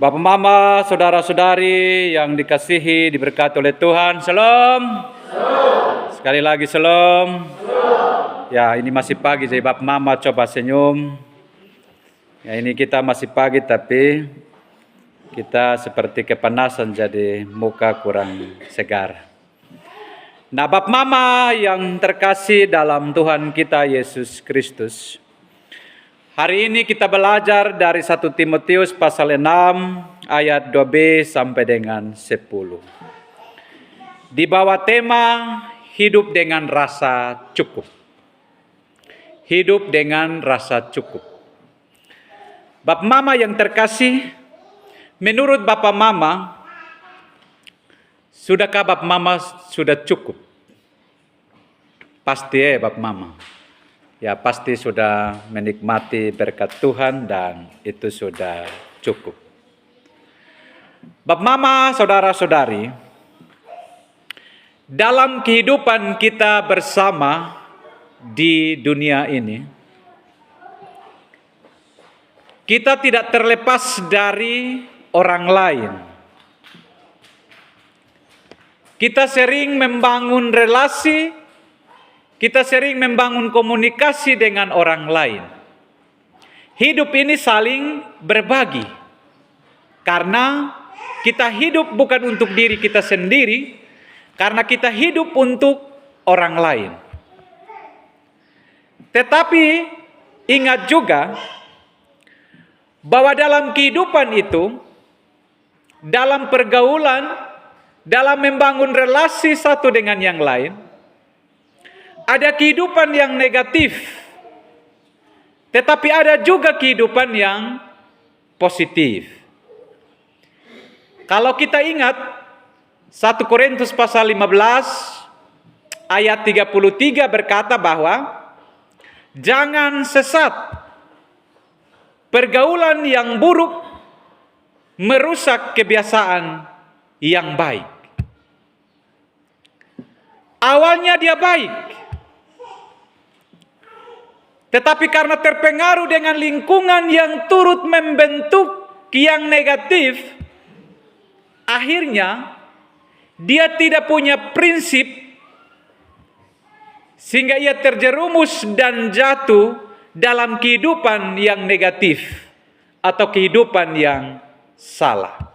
Bapak Mama, saudara-saudari yang dikasihi, diberkati oleh Tuhan. Shalom. Sekali lagi shalom. Ya, ini masih pagi, jadi Bapak Mama coba senyum. Ya, ini kita masih pagi tapi kita seperti kepanasan, jadi muka kurang segar. Nah, Bapak Mama yang terkasih dalam Tuhan kita Yesus Kristus, hari ini kita belajar dari 1 Timotius pasal 6 ayat 2b sampai dengan 10. Di bawah tema hidup dengan rasa cukup. Hidup dengan rasa cukup. Bapak Mama yang terkasih, menurut Bapak Mama, sudahkah Bapak Mama sudah cukup? Pasti ya Bapak Mama. Ya pasti sudah menikmati berkat Tuhan dan itu sudah cukup. Bapak Mama, saudara-saudari, dalam kehidupan kita bersama di dunia ini, kita tidak terlepas dari orang lain. Kita sering membangun relasi, kita sering membangun komunikasi dengan orang lain. Hidup ini saling berbagi. Karena kita hidup bukan untuk diri kita sendiri, karena kita hidup untuk orang lain. Tetapi ingat juga bahwa dalam kehidupan itu, dalam pergaulan, dalam membangun relasi satu dengan yang lain, ada kehidupan yang negatif, tetapi ada juga kehidupan yang positif. Kalau kita ingat 1 Korintus pasal 15 ayat 33 berkata bahwa jangan sesat. Pergaulan yang buruk merusak kebiasaan yang baik. Awalnya dia baik, tetapi karena terpengaruh dengan lingkungan yang turut membentuk yang negatif, akhirnya dia tidak punya prinsip sehingga ia terjerumus dan jatuh dalam kehidupan yang negatif atau kehidupan yang salah.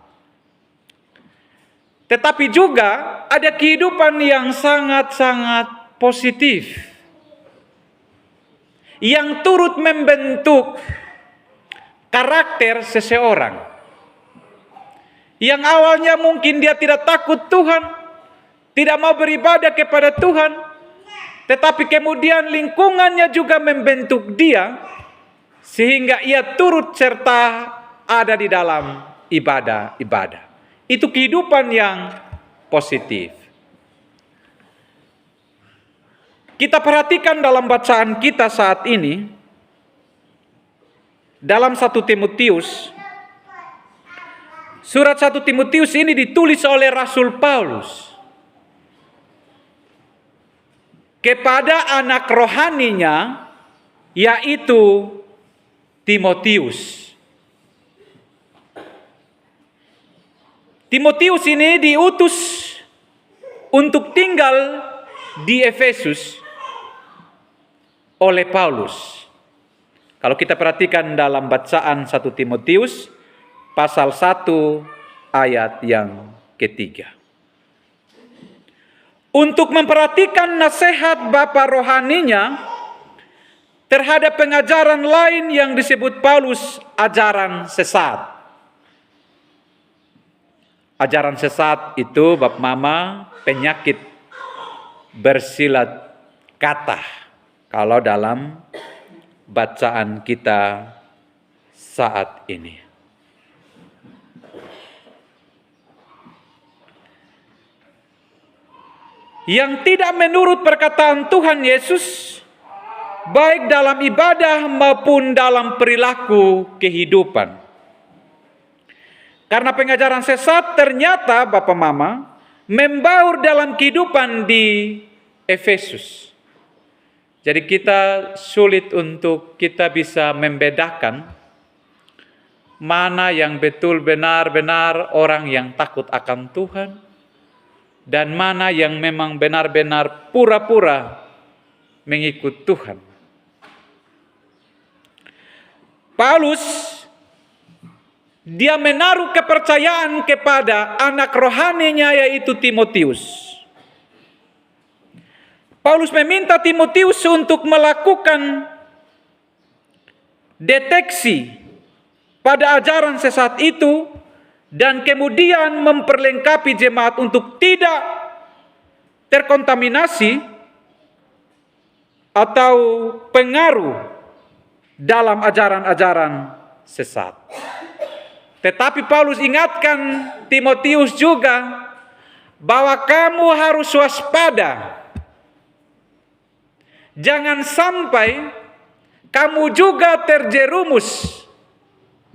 Tetapi juga ada kehidupan yang sangat-sangat positif, yang turut membentuk karakter seseorang. Yang awalnya mungkin dia tidak takut Tuhan, tidak mau beribadah kepada Tuhan, tetapi kemudian lingkungannya juga membentuk dia, sehingga ia turut serta ada di dalam ibadah-ibadah. Itu kehidupan yang positif. Kita perhatikan dalam bacaan kita saat ini, dalam 1 Timotius, surat 1 Timotius ini ditulis oleh Rasul Paulus kepada anak rohaninya, yaitu Timotius. Timotius ini diutus untuk tinggal di Efesus oleh Paulus. Kalau kita perhatikan dalam bacaan 1 Timotius pasal 1 ayat yang ketiga. Untuk memperhatikan nasihat bapa rohaninya terhadap pengajaran lain yang disebut Paulus ajaran sesat. Ajaran sesat itu Bapak Mama penyakit bersilat kata kalau dalam bacaan kita saat ini. Yang tidak menurut perkataan Tuhan Yesus, baik dalam ibadah maupun dalam perilaku kehidupan. Karena pengajaran sesat ternyata Bapak Mama membaur dalam kehidupan di Efesus. Jadi kita sulit untuk kita bisa membedakan mana yang betul benar-benar orang yang takut akan Tuhan, dan mana yang memang benar-benar pura-pura mengikut Tuhan. Paulus, dia menaruh kepercayaan kepada anak rohaninya, yaitu Timotius. Paulus meminta Timotius untuk melakukan deteksi pada ajaran sesat itu, dan kemudian memperlengkapi jemaat untuk tidak terkontaminasi atau pengaruh dalam ajaran-ajaran sesat. Tetapi Paulus ingatkan Timotius juga bahwa kamu harus waspada. Jangan sampai kamu juga terjerumus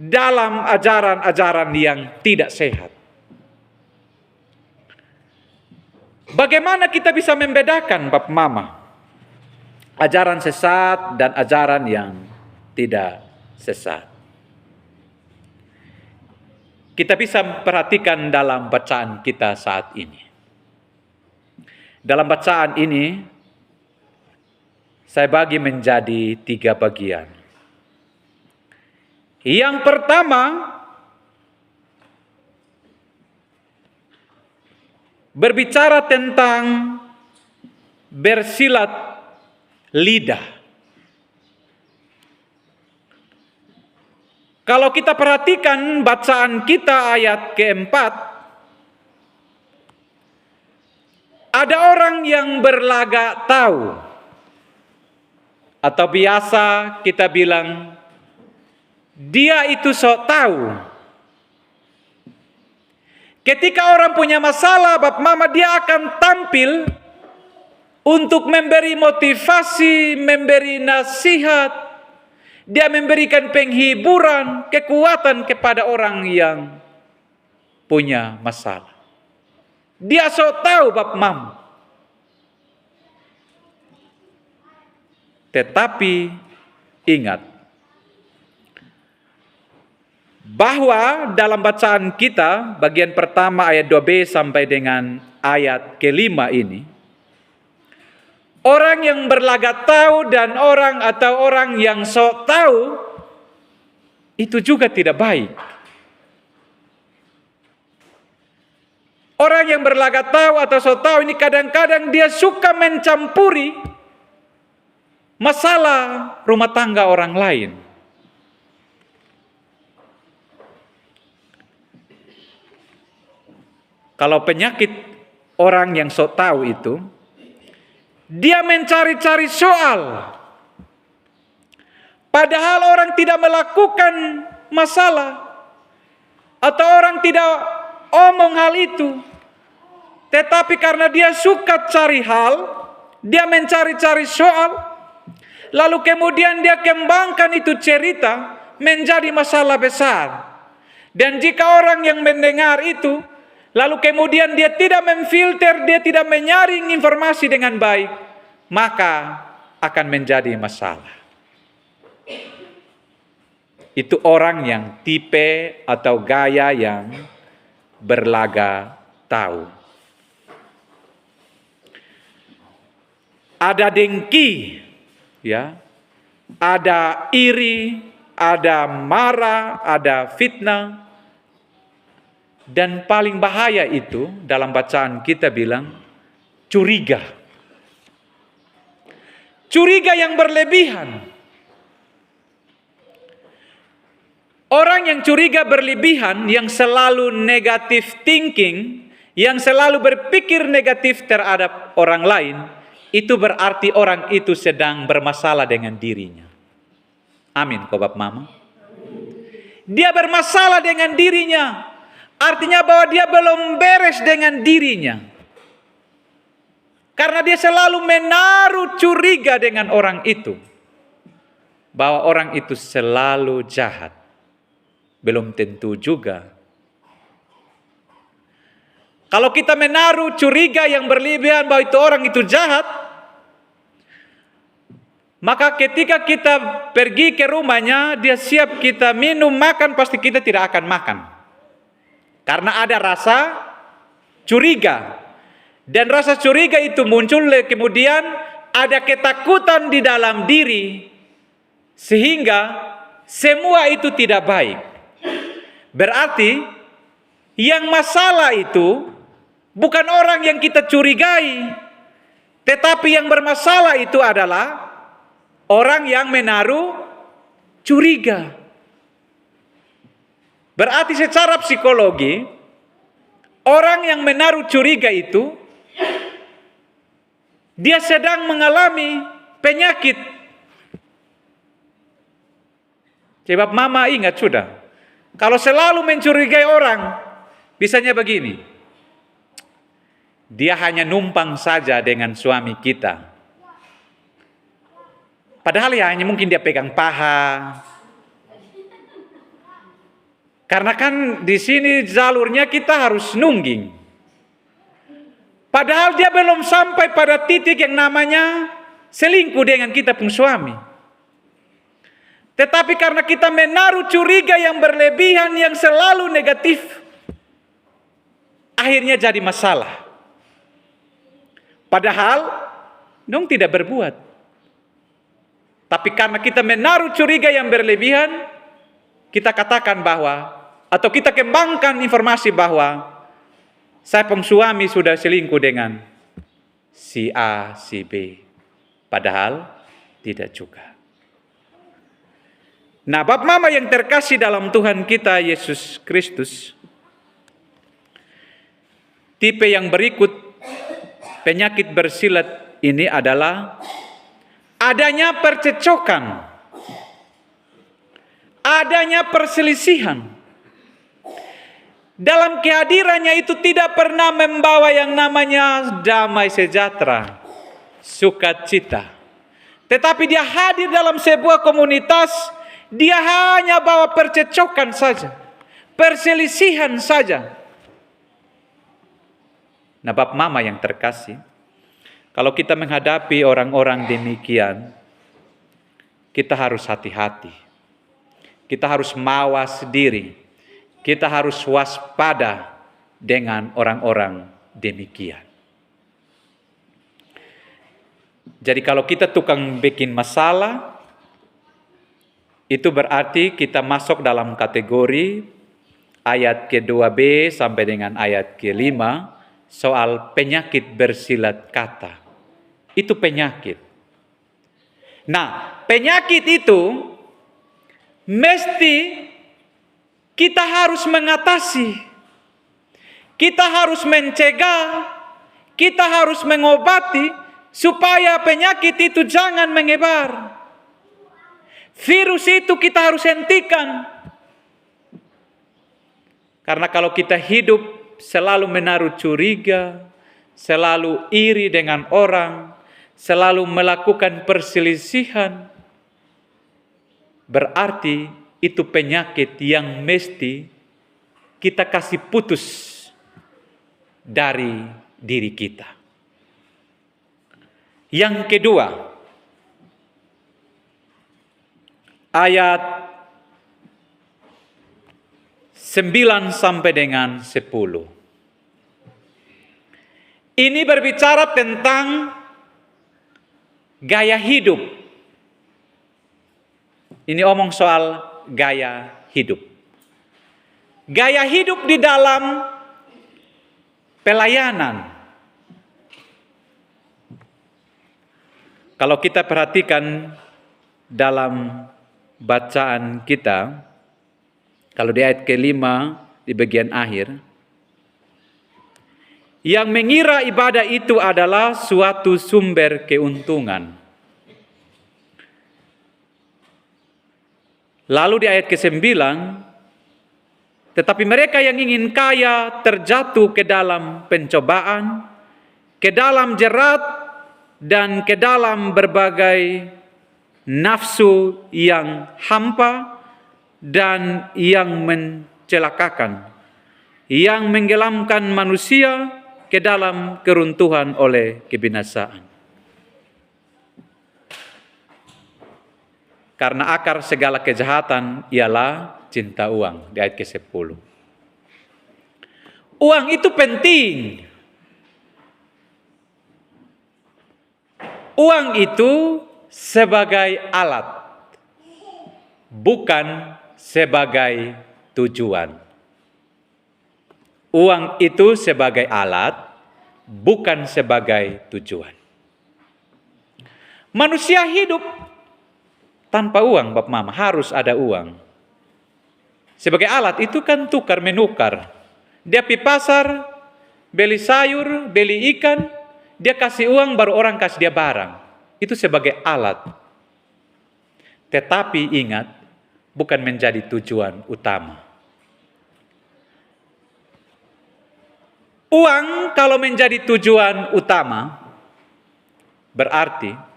dalam ajaran-ajaran yang tidak sehat. Bagaimana kita bisa membedakan, Bapak Mama, ajaran sesat dan ajaran yang tidak sesat? Kita bisa perhatikan dalam bacaan kita saat ini. Dalam bacaan ini, saya bagi menjadi 3 bagian. Yang pertama, berbicara tentang bersilat lidah. Kalau kita perhatikan bacaan kita ayat keempat, ada orang yang berlagak tahu, atau biasa kita bilang, dia itu sok tahu. Ketika orang punya masalah, Bapak Mama, dia akan tampil untuk memberi motivasi, memberi nasihat. Dia memberikan penghiburan, kekuatan kepada orang yang punya masalah. Dia sok tahu, Bapak Mama. Tetapi ingat bahwa dalam bacaan kita bagian pertama ayat 2b sampai dengan ayat ke-5 ini, orang yang berlagak tahu dan orang atau orang yang sok tahu itu juga tidak baik. Orang yang berlagak tahu atau sok tahu ini kadang-kadang dia suka mencampuri masalah rumah tangga orang lain. Kalau penyakit orang yang sok tahu itu, dia mencari-cari soal. Padahal orang tidak melakukan masalah, atau orang tidak omong hal itu. Tetapi karena dia suka cari hal, dia mencari-cari soal, lalu kemudian dia kembangkan itu cerita menjadi masalah besar. Dan jika orang yang mendengar itu, lalu kemudian dia tidak memfilter, dia tidak menyaring informasi dengan baik, maka akan menjadi masalah. Itu orang yang tipe atau gaya yang berlagak tahu. Ada dengki, ya, ada iri, ada marah, ada fitnah, dan paling bahaya itu dalam bacaan kita bilang curiga. Curiga yang berlebihan. Orang yang curiga berlebihan, yang selalu negative thinking, yang selalu berpikir negatif terhadap orang lain, itu berarti orang itu sedang bermasalah dengan dirinya. Amin, Bapak Mama. Dia bermasalah dengan dirinya, artinya bahwa dia belum beres dengan dirinya. Karena dia selalu menaruh curiga dengan orang itu, bahwa orang itu selalu jahat. Belum tentu juga. Kalau kita menaruh curiga yang berlebihan bahwa itu orang itu jahat, Maka ketika kita pergi ke rumahnya, dia siap kita minum, makan, pasti kita tidak akan makan. Karena ada rasa curiga. Dan rasa curiga itu muncul kemudian ada ketakutan di dalam diri. Sehingga semua itu tidak baik. Berarti yang masalah itu bukan orang yang kita curigai. Tetapi yang bermasalah itu adalah orang yang menaruh curiga. Berarti secara psikologi, orang yang menaruh curiga itu, dia sedang mengalami penyakit. Sebab mama ingat sudah, kalau selalu mencurigai orang, bisanya begini, dia hanya numpang saja dengan suami kita. Padahal ya hanya mungkin dia pegang paha. Karena kan di sini jalurnya kita harus nungging. Padahal dia belum sampai pada titik yang namanya selingkuh dengan kita pun suami. Tetapi karena kita menaruh curiga yang berlebihan, yang selalu negatif, akhirnya jadi masalah. Padahal dong tidak berbuat. Tapi karena kita menaruh curiga yang berlebihan, kita katakan bahwa, atau kita kembangkan informasi bahwa saya suami sudah selingkuh dengan si A, si B. Padahal tidak juga. Nah, Bapak Mama yang terkasih dalam Tuhan kita Yesus Kristus, tipe yang berikut penyakit bersilat ini adalah adanya percecokan, adanya perselisihan. Dalam kehadirannya itu tidak pernah membawa yang namanya damai sejahtera, sukacita. Tetapi dia hadir dalam sebuah komunitas, dia hanya bawa percecokan saja, perselisihan saja. Nah, Bapak Mama yang terkasih, kalau kita menghadapi orang-orang demikian, kita harus hati-hati. Kita harus mawas diri. Kita harus waspada dengan orang-orang demikian. Jadi kalau kita tukang bikin masalah, itu berarti kita masuk dalam kategori ayat ke-2b sampai dengan ayat ke-5 soal penyakit bersilat kata. Itu penyakit. Nah, penyakit itu mesti kita harus mengatasi. Kita harus mencegah, kita harus mengobati supaya penyakit itu jangan menyebar. Virus itu kita harus hentikan. Karena kalau kita hidup selalu menaruh curiga, selalu iri dengan orang, selalu melakukan perselisihan, berarti itu penyakit yang mesti kita kasih putus dari diri kita. Yang kedua, ayat 9 sampai dengan 10. Ini berbicara tentang gaya hidup. Ini omong soal gaya hidup. Gaya hidup di dalam pelayanan. Kalau kita perhatikan dalam bacaan kita, kalau di ayat ke-5 di bagian akhir, yang mengira ibadah itu adalah suatu sumber keuntungan. Lalu di ayat ke-9, tetapi mereka yang ingin kaya terjatuh ke dalam pencobaan, ke dalam jerat, dan ke dalam berbagai nafsu yang hampa dan yang mencelakakan, yang menggelamkan manusia ke dalam keruntuhan oleh kebinasaan. Karena akar segala kejahatan ialah cinta uang, di ayat ke-10. Uang itu penting. Uang itu sebagai alat, bukan sebagai tujuan. Uang itu sebagai alat, bukan sebagai tujuan. Manusia hidup tanpa uang, Bapak Mama, harus ada uang. Sebagai alat itu kan tukar menukar. Dia pergi pasar, beli sayur, beli ikan, dia kasih uang baru orang kasih dia barang. Itu sebagai alat. Tetapi ingat, bukan menjadi tujuan utama. Uang kalau menjadi tujuan utama, berarti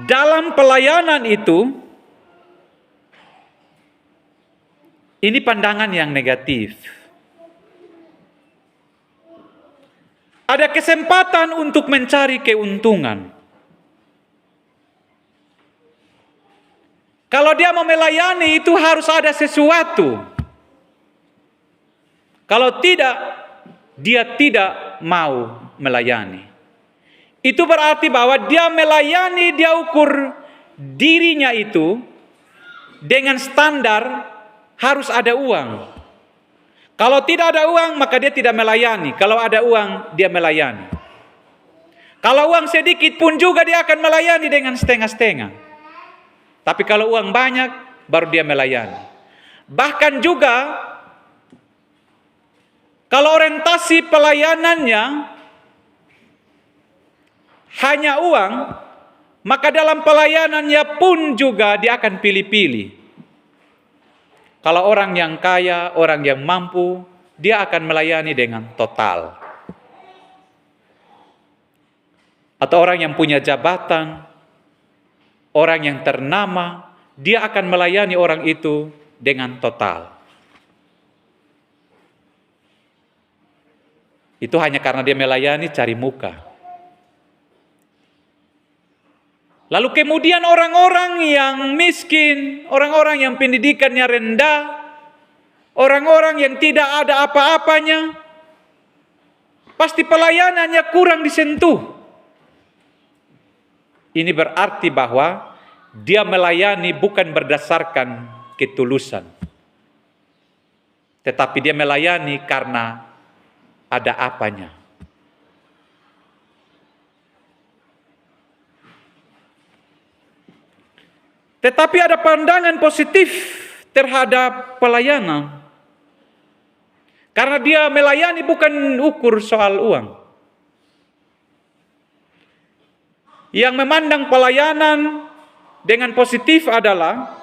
dalam pelayanan itu, ini pandangan yang negatif. Ada kesempatan untuk mencari keuntungan. Kalau dia mau melayani itu harus ada sesuatu. Kalau tidak, dia tidak mau melayani. Itu berarti bahwa dia melayani, dia ukur dirinya itu dengan standar harus ada uang. Kalau tidak ada uang, maka dia tidak melayani. Kalau ada uang, dia melayani. Kalau uang sedikit pun juga dia akan melayani dengan setengah-setengah. Tapi kalau uang banyak, baru dia melayani. Bahkan juga, kalau orientasi pelayanannya hanya uang, maka dalam pelayanannya pun juga dia akan pilih-pilih. Kalau orang yang kaya, orang yang mampu, dia akan melayani dengan total. Atau orang yang punya jabatan, orang yang ternama, dia akan melayani orang itu dengan total. Itu hanya karena dia melayani cari muka. Lalu kemudian orang-orang yang miskin, orang-orang yang pendidikannya rendah, orang-orang yang tidak ada apa-apanya, pasti pelayanannya kurang disentuh. Ini berarti bahwa dia melayani bukan berdasarkan ketulusan, tetapi dia melayani karena ada apanya. Tetapi ada pandangan positif terhadap pelayanan. Karena dia melayani bukan ukur soal uang. Yang memandang pelayanan dengan positif adalah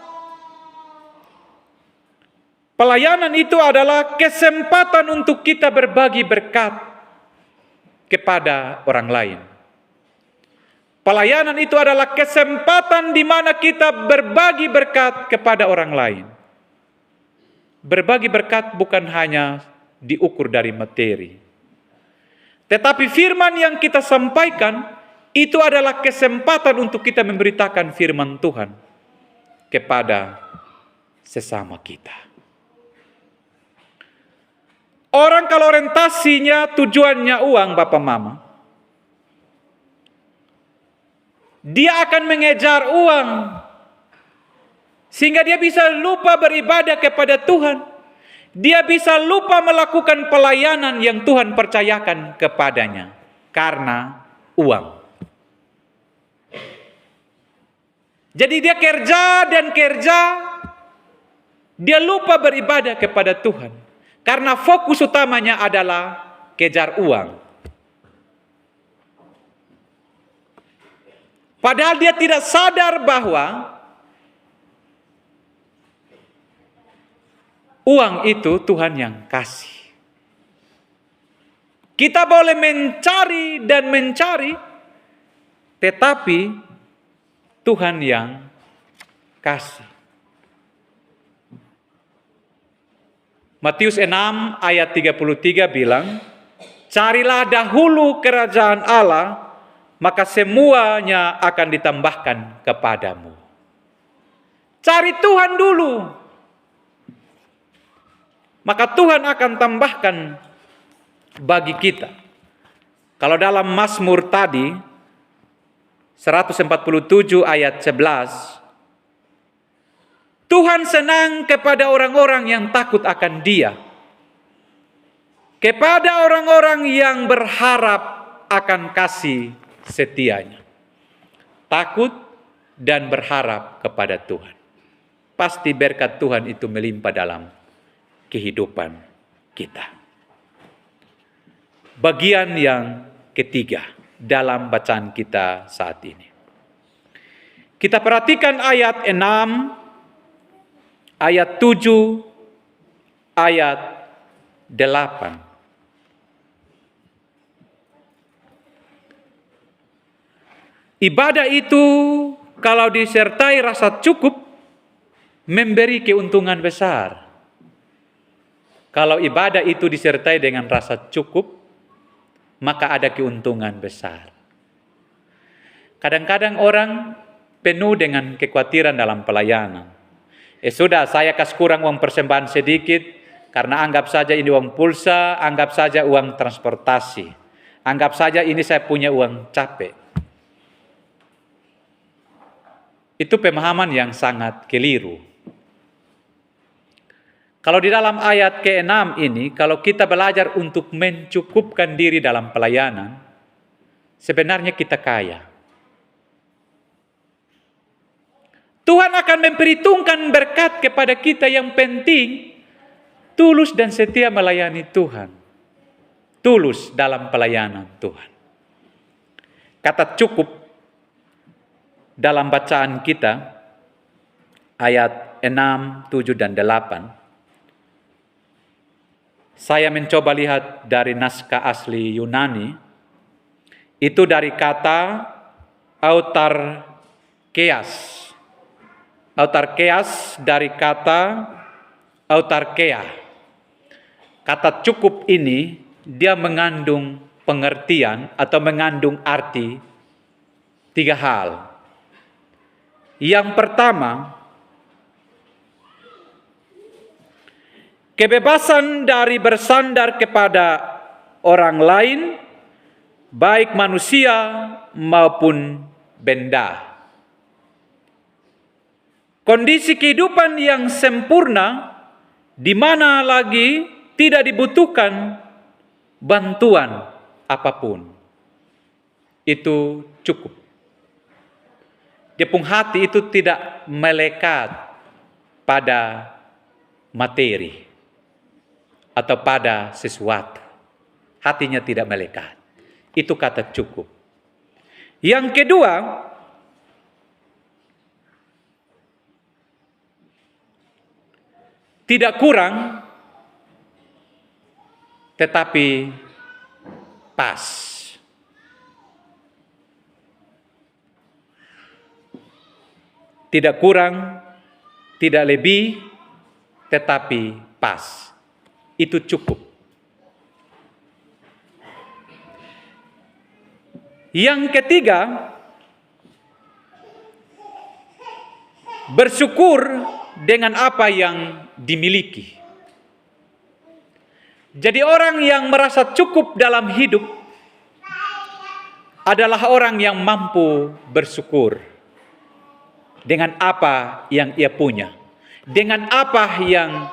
pelayanan itu adalah kesempatan untuk kita berbagi berkat kepada orang lain. Pelayanan itu adalah kesempatan di mana kita berbagi berkat kepada orang lain. Berbagi berkat bukan hanya diukur dari materi. Tetapi firman yang kita sampaikan, itu adalah kesempatan untuk kita memberitakan firman Tuhan kepada sesama kita. Orang kalau orientasinya, tujuannya uang, Bapak Mama, dia akan mengejar uang sehingga dia bisa lupa beribadah kepada Tuhan. Dia bisa lupa melakukan pelayanan yang Tuhan percayakan kepadanya karena uang. Jadi dia kerja dan kerja, dia lupa beribadah kepada Tuhan karena fokus utamanya adalah kejar uang. Padahal dia tidak sadar bahwa uang itu Tuhan yang kasih. Kita boleh mencari dan mencari, tetapi Tuhan yang kasih. Matius 6 ayat 33 bilang, carilah dahulu kerajaan Allah, maka semuanya akan ditambahkan kepadamu. Cari Tuhan dulu, maka Tuhan akan tambahkan bagi kita. Kalau dalam Mazmur tadi 147 ayat 11, Tuhan senang kepada orang-orang yang takut akan Dia, kepada orang-orang yang berharap akan kasih setianya. Takut dan berharap kepada Tuhan. Pasti berkat Tuhan itu melimpah dalam kehidupan kita. Bagian yang ketiga dalam bacaan kita saat ini. Kita perhatikan ayat 6, ayat 7, ayat 8. Ibadah itu kalau disertai rasa cukup memberi keuntungan besar. Kalau ibadah itu disertai dengan rasa cukup, maka ada keuntungan besar. Kadang-kadang orang penuh dengan kekhawatiran dalam pelayanan. Sudah, saya kasih kurang uang persembahan sedikit, karena anggap saja ini uang pulsa, anggap saja uang transportasi, anggap saja ini saya punya uang capek. Itu pemahaman yang sangat keliru. Kalau di dalam ayat ke-6 ini, kalau kita belajar untuk mencukupkan diri dalam pelayanan, sebenarnya kita kaya. Tuhan akan memperhitungkan berkat kepada kita, yang penting tulus dan setia melayani Tuhan. Tulus dalam pelayanan Tuhan. Kata cukup dalam bacaan kita, ayat 6, 7, dan 8, saya mencoba lihat dari naskah asli Yunani, itu dari kata autarkeas. Autarkeas dari kata autarkea. Kata cukup ini, dia mengandung pengertian atau mengandung arti 3 hal. Yang pertama, kebebasan dari bersandar kepada orang lain, baik manusia maupun benda. Kondisi kehidupan yang sempurna, di mana lagi tidak dibutuhkan bantuan apapun. Itu cukup. Dia pun hati itu tidak melekat pada materi atau pada sesuatu. Hatinya tidak melekat. Itu kata cukup. Yang kedua, tidak kurang, tetapi pas. Tidak kurang, tidak lebih, tetapi pas. Itu cukup. Yang ketiga, bersyukur dengan apa yang dimiliki. Jadi orang yang merasa cukup dalam hidup adalah orang yang mampu bersyukur dengan apa yang ia punya, dengan apa yang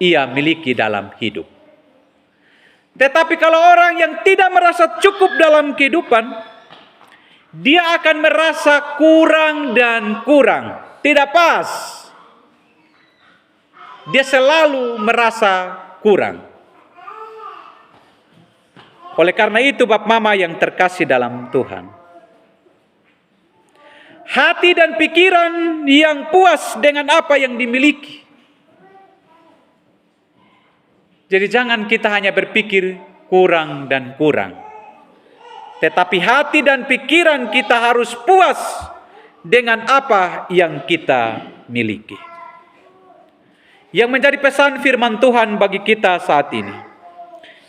ia miliki dalam hidup. Tetapi kalau orang yang tidak merasa cukup dalam kehidupan, dia akan merasa kurang dan kurang, tidak pas. Dia selalu merasa kurang. Oleh karena itu, Bapak Mama yang terkasih dalam Tuhan, hati dan pikiran yang puas dengan apa yang dimiliki. Jadi jangan kita hanya berpikir kurang dan kurang, tetapi hati dan pikiran kita harus puas dengan apa yang kita miliki. Yang menjadi pesan firman Tuhan bagi kita saat ini,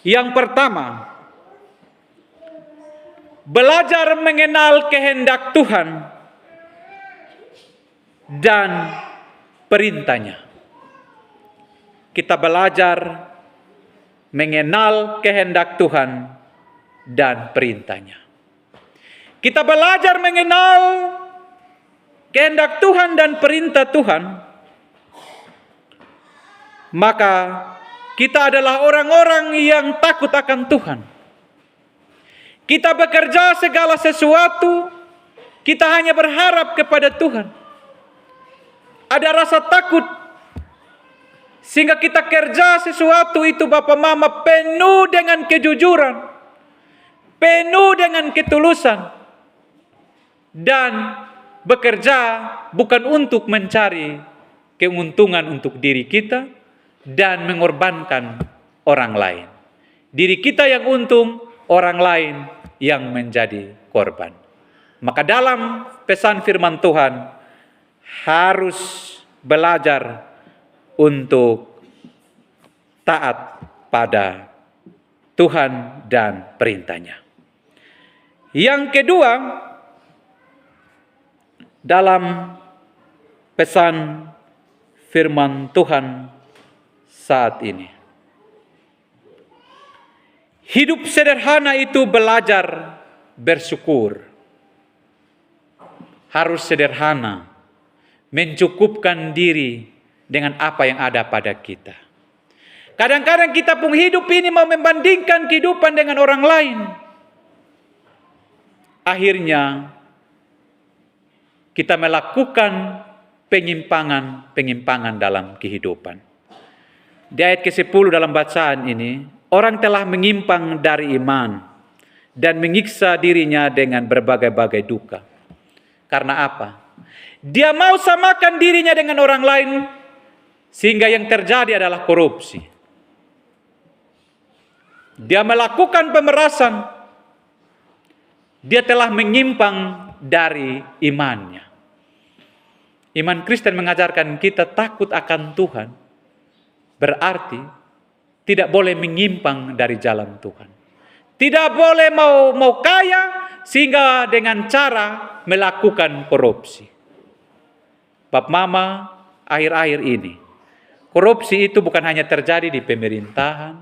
yang pertama, belajar mengenal kehendak Tuhan dan perintahnya. Kita belajar mengenal kehendak Tuhan dan perintahnya. Kita belajar mengenal kehendak Tuhan dan perintah Tuhan, maka kita adalah orang-orang yang takut akan Tuhan. Kita bekerja segala sesuatu, kita hanya berharap kepada Tuhan. Ada rasa takut, sehingga kita kerja sesuatu itu Bapak Mama penuh dengan kejujuran, penuh dengan ketulusan, dan bekerja bukan untuk mencari keuntungan untuk diri kita dan mengorbankan orang lain. Diri kita yang untung, orang lain yang menjadi korban. Maka dalam pesan firman Tuhan harus belajar untuk taat pada Tuhan dan perintahnya. Yang kedua, dalam pesan firman Tuhan saat ini, hidup sederhana itu belajar bersyukur. Harus sederhana, mencukupkan diri dengan apa yang ada pada kita. Kadang-kadang kita pun hidup ini mau membandingkan kehidupan dengan orang lain. Akhirnya kita melakukan penyimpangan dalam kehidupan. Di ayat ke-10 dalam bacaan ini, orang telah menyimpang dari iman dan menyiksa dirinya dengan berbagai-bagai duka. Karena apa? Dia mau samakan dirinya dengan orang lain, sehingga yang terjadi adalah korupsi. Dia melakukan pemerasan. Dia telah menyimpang dari imannya. Iman Kristen mengajarkan kita takut akan Tuhan. Berarti tidak boleh menyimpang dari jalan Tuhan. Tidak boleh mau kaya sehingga dengan cara melakukan korupsi. Bapak Mama, akhir-akhir ini korupsi itu bukan hanya terjadi di pemerintahan,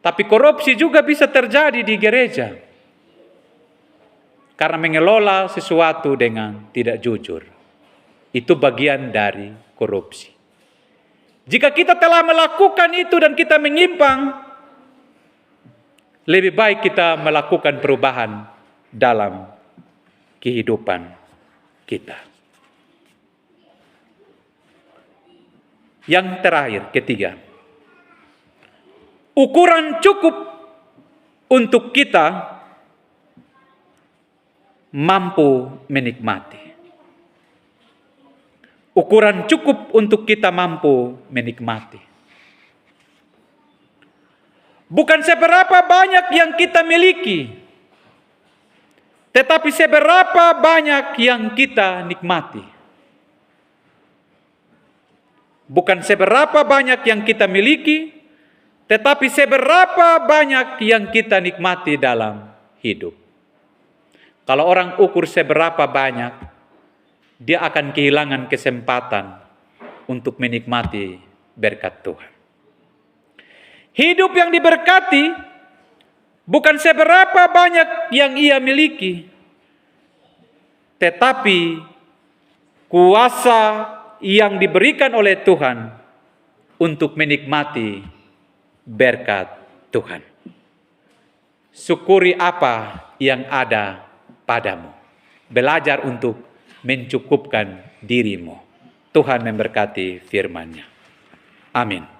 tapi korupsi juga bisa terjadi di gereja. Karena mengelola sesuatu dengan tidak jujur. Itu bagian dari korupsi. Jika kita telah melakukan itu dan kita menyimpang, lebih baik kita melakukan perubahan dalam kehidupan kita. Yang terakhir, ketiga, ukuran cukup untuk kita mampu menikmati. Ukuran cukup untuk kita mampu menikmati. Bukan seberapa banyak yang kita miliki, tetapi seberapa banyak yang kita nikmati. Bukan seberapa banyak yang kita miliki, tetapi seberapa banyak yang kita nikmati dalam hidup. Kalau orang ukur seberapa banyak, dia akan kehilangan kesempatan untuk menikmati berkat Tuhan. Hidup yang diberkati bukan seberapa banyak yang ia miliki, tetapi kuasa yang diberikan oleh Tuhan untuk menikmati berkat Tuhan. Syukuri apa yang ada padamu. Belajar untuk mencukupkan dirimu. Tuhan memberkati firman-Nya. Amin.